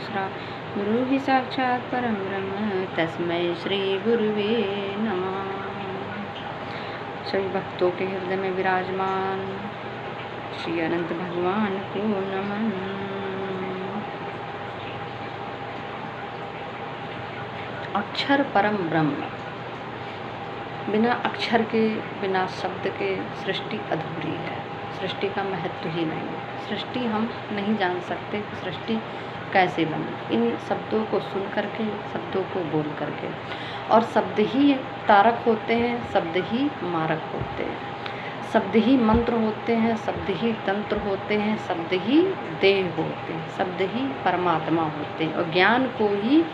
दूसरा। गुरु ही साक्षात परम ब्रह्म तस्मै श्री गुरुवे नमः। सभी भक्तों के हृदय में विराजमान श्री अनंत भगवान को नमन। अक्षर परम ब्रह्म। बिना अक्षर के, बिना शब्द के सृष्टि अधूरी है। सृष्टि का महत्व ही नहीं है। सृष्टि हम नहीं जान सकते कि सृष्टि कैसे बनी, इन शब्दों को सुन करके, शब्दों को बोल करके। और शब्द ही तारक होते हैं, शब्द ही मारक होते हैं, शब्द ही मंत्र होते हैं, शब्द ही तंत्र होते हैं, शब्द ही देह होते हैं, शब्द ही परमात्मा होते हैं। और ज्ञान को ही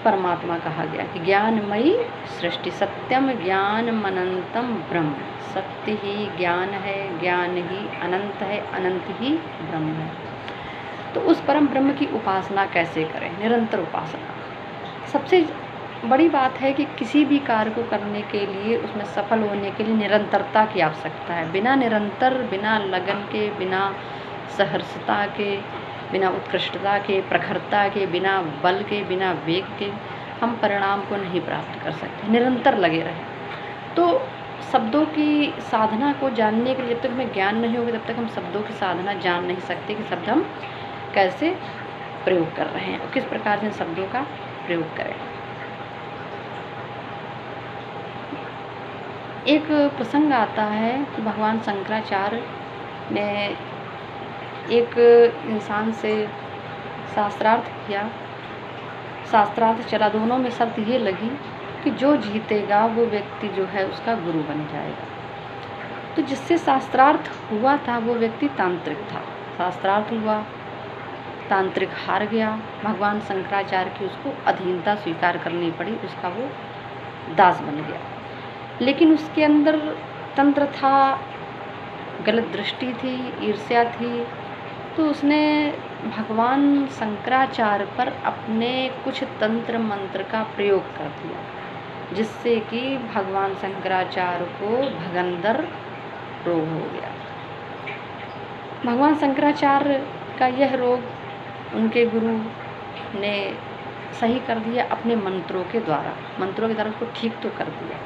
परमात्मा कहा गया कि ज्ञानमयी सृष्टि। सत्यम ज्ञानम अनंतम ब्रह्म। सत्य ही ज्ञान है, ज्ञान ही अनंत है, अनंत ही ब्रह्म है। तो उस परम ब्रह्म की उपासना कैसे करें? निरंतर उपासना। सबसे बड़ी बात है कि किसी भी कार्य को करने के लिए, उसमें सफल होने के लिए निरंतरता की आवश्यकता है। बिना निरंतर, बिना लगन के, बिना सहर्षता के, बिना उत्कृष्टता के, प्रखरता के, बिना बल के, बिना वेग के हम परिणाम को नहीं प्राप्त कर सकते। निरंतर लगे रहें। तो शब्दों की साधना को जानने के लिए जब तक हमें ज्ञान नहीं होगा, तब तक हम शब्दों की साधना जान नहीं सकते कि शब्द हम कैसे प्रयोग कर रहे हैं और किस प्रकार से शब्दों का प्रयोग करें। एक प्रसंग आता है कि भगवान शंकराचार्य ने एक इंसान से शास्त्रार्थ किया। शास्त्रार्थ चला, दोनों में शर्त ये लगी कि जो जीतेगा वो व्यक्ति जो है उसका गुरु बन जाएगा। तो जिससे शास्त्रार्थ हुआ था वो व्यक्ति तांत्रिक था। शास्त्रार्थ हुआ, तांत्रिक हार गया। भगवान शंकराचार्य की उसको अधीनता स्वीकार करनी पड़ी, उसका वो दास बन गया। लेकिन उसके अंदर तंत्र था, गलत दृष्टि थी, ईर्ष्या थी। तो उसने भगवान शंकराचार्य पर अपने कुछ तंत्र मंत्र का प्रयोग कर दिया, जिससे कि भगवान शंकराचार्य को भगंदर रोग हो गया। भगवान शंकराचार्य का यह रोग उनके गुरु ने सही कर दिया अपने मंत्रों के द्वारा। मंत्रों के द्वारा उसको ठीक तो कर दिया।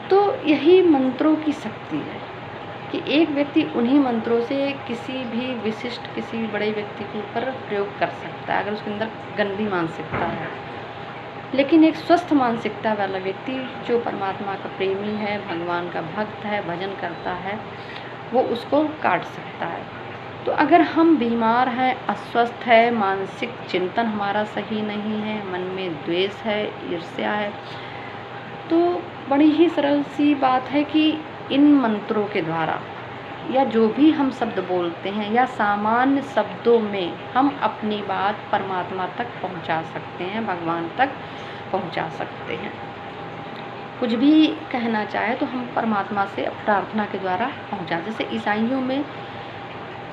तो यही मंत्रों की शक्ति है कि एक व्यक्ति उन्हीं मंत्रों से किसी भी विशिष्ट, किसी भी बड़े व्यक्ति के ऊपर प्रयोग कर सकता है, अगर उसके अंदर गंदी मानसिकता है। लेकिन एक स्वस्थ मानसिकता वाला व्यक्ति जो परमात्मा का प्रेमी है, भगवान का भक्त है, भजन करता है, वो उसको काट सकता है। तो अगर हम बीमार हैं, अस्वस्थ है, मानसिक चिंतन हमारा सही नहीं है, मन में द्वेष है, ईर्ष्या है, तो बड़ी ही सरल सी बात है कि इन मंत्रों के द्वारा या जो भी हम शब्द बोलते हैं या सामान्य शब्दों में हम अपनी बात परमात्मा तक पहुंचा सकते हैं, भगवान तक पहुंचा सकते हैं। कुछ भी कहना चाहे तो हम परमात्मा से प्रार्थना के द्वारा पहुंचा। जैसे ईसाइयों में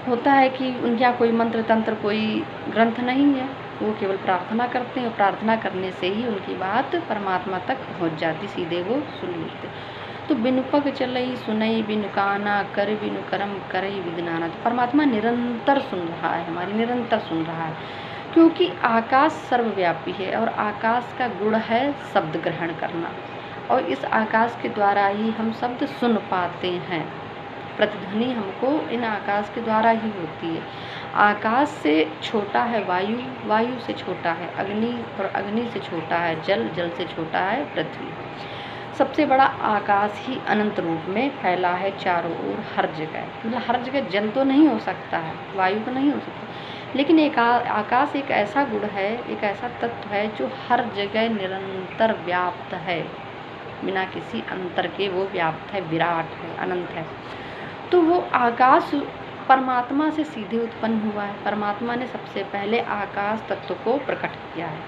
होता है कि उनके यहाँ कोई मंत्र तंत्र, कोई ग्रंथ नहीं है, वो केवल प्रार्थना करते हैं और प्रार्थना करने से ही उनकी बात परमात्मा तक पहुंच जाती, सीधे वो सुन लेते। तो बिनु पग चलई सुनई, बिनु काना कर, बिनु करम करई विदनाना। तो परमात्मा निरंतर सुन रहा है, हमारी निरंतर सुन रहा है, क्योंकि आकाश सर्वव्यापी है और आकाश का गुण है शब्द ग्रहण करना। और इस आकाश के द्वारा ही हम शब्द सुन पाते हैं। प्रतिध्वनि हमको इन आकाश के द्वारा ही होती है। आकाश से छोटा है वायु, वायु से छोटा है अग्नि और अग्नि से छोटा है जल, जल से छोटा है पृथ्वी। सबसे बड़ा आकाश ही अनंत रूप में फैला है चारों ओर, हर जगह। मतलब हर जगह जल तो नहीं हो सकता है, वायु तो नहीं हो सकता, लेकिन एक आकाश एक ऐसा गुण है, एक ऐसा तत्व है जो हर जगह निरंतर व्याप्त है, बिना किसी अंतर के वो व्याप्त है, विराट है, अनंत है। तो वो आकाश परमात्मा से सीधे उत्पन्न हुआ है। परमात्मा ने सबसे पहले आकाश तत्व को प्रकट किया है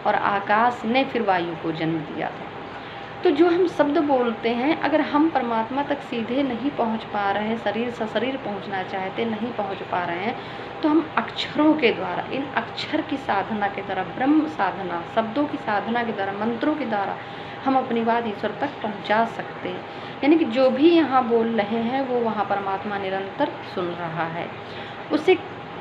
और आकाश ने फिर वायु को जन्म दिया था। तो जो हम शब्द बोलते हैं, अगर हम परमात्मा तक सीधे नहीं पहुंच पा रहे हैं, शरीर से शरीर पहुंचना चाहते नहीं पहुंच पा रहे हैं, तो हम अक्षरों के द्वारा, इन अक्षर की साधना के द्वारा, ब्रह्म साधना, शब्दों की साधना के द्वारा, मंत्रों के द्वारा हम अपनी बात ईश्वर तक पहुंचा सकते हैं। यानी कि जो भी यहाँ बोल रहे हैं वो वहाँ परमात्मा निरंतर सुन रहा है। उसे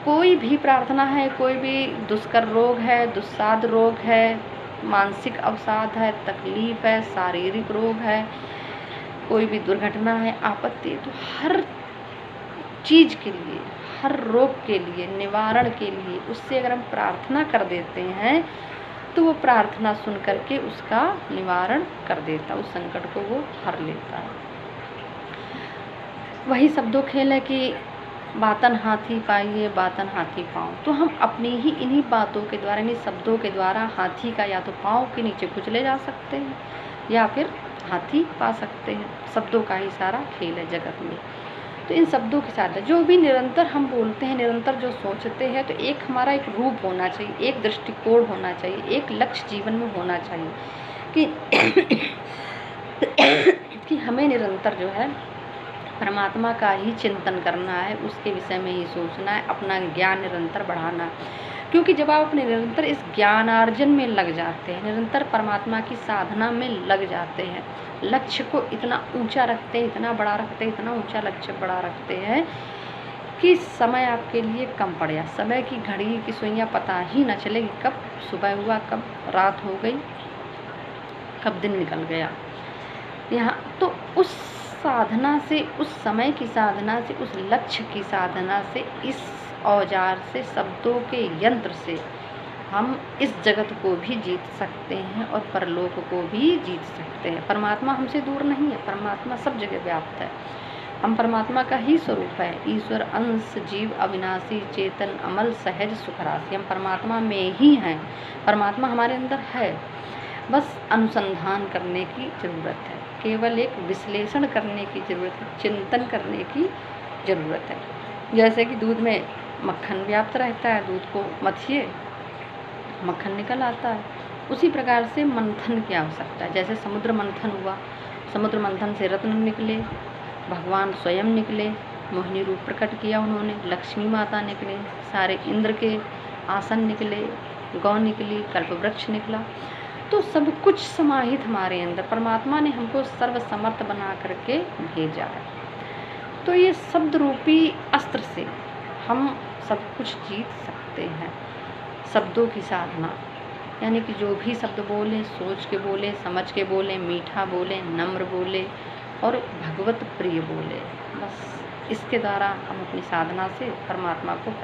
कोई भी प्रार्थना है, कोई भी दुष्कर रोग है, दुस्साध रोग है, मानसिक अवसाद है, तकलीफ है, शारीरिक रोग है, कोई भी दुर्घटना है, आपत्ति, तो हर चीज़ के लिए, हर रोग के लिए, निवारण के लिए उससे अगर हम प्रार्थना कर देते हैं तो वो प्रार्थना सुन करके उसका निवारण कर देता, उस संकट को वो हर लेता है। वही शब्दों खेल है कि बातन हाथी पाइए बातन हाथी पाँव। तो हम अपनी ही इन्हीं बातों के द्वारा, इन्हीं शब्दों के द्वारा हाथी का या तो पाँव के नीचे कुचले जा सकते हैं या फिर हाथी पा सकते हैं। शब्दों का ही सारा खेल है जगत में। तो इन शब्दों के साथ जो भी निरंतर हम बोलते हैं, निरंतर जो सोचते हैं, तो एक हमारा एक रूप होना चाहिए, एक दृष्टिकोण होना चाहिए, एक लक्ष्य जीवन में होना चाहिए कि कि हमें निरंतर जो है परमात्मा का ही चिंतन करना है, उसके विषय में ही सोचना है, अपना ज्ञान निरंतर बढ़ाना है। क्योंकि जब आप अपने निरंतर इस ज्ञानार्जन में लग जाते हैं, निरंतर परमात्मा की साधना में लग जाते हैं, लक्ष्य को इतना ऊंचा रखते हैं, इतना बड़ा रखते हैं, इतना ऊंचा लक्ष्य बड़ा रखते हैं कि समय आपके लिए कम पड़ जाए। समय की घड़ी की सुइयाँ पता ही न चले कि कब सुबह हुआ, कब रात हो गई, कब दिन निकल गया। यहाँ तो उस साधना से, उस समय की साधना से, उस लक्ष्य की साधना से, इस औजार से, शब्दों के यंत्र से हम इस जगत को भी जीत सकते हैं और परलोक को भी जीत सकते हैं। परमात्मा हमसे दूर नहीं है, परमात्मा सब जगह व्याप्त है। हम परमात्मा का ही स्वरूप है। ईश्वर अंश जीव अविनाशी चेतन अमल सहज सुखराशि। हम परमात्मा में ही हैं, परमात्मा हमारे अंदर है। बस अनुसंधान करने की ज़रूरत है, केवल एक विश्लेषण करने की ज़रूरत है, चिंतन करने की ज़रूरत है। जैसे कि दूध में मक्खन व्याप्त रहता है, दूध को मथिए मक्खन निकल आता है, उसी प्रकार से मंथन की आवश्यकता है। जैसे समुद्र मंथन हुआ, समुद्र मंथन से रत्न निकले, भगवान स्वयं निकले, मोहिनी रूप प्रकट किया उन्होंने, लक्ष्मी माता निकले, सारे इंद्र के आसन निकले, गौ निकली, कल्पवृक्ष निकला। तो सब कुछ समाहित हमारे अंदर, परमात्मा ने हमको सर्वसमर्थ बना करके भेजा है। तो ये शब्द रूपी अस्त्र से हम सब कुछ जीत सकते हैं। शब्दों की साधना, यानी कि जो भी शब्द बोले, सोच के बोले, समझ के बोले, मीठा बोले, नम्र बोले और भगवत प्रिय बोले। बस इसके द्वारा हम अपनी साधना से परमात्मा को प्राप्त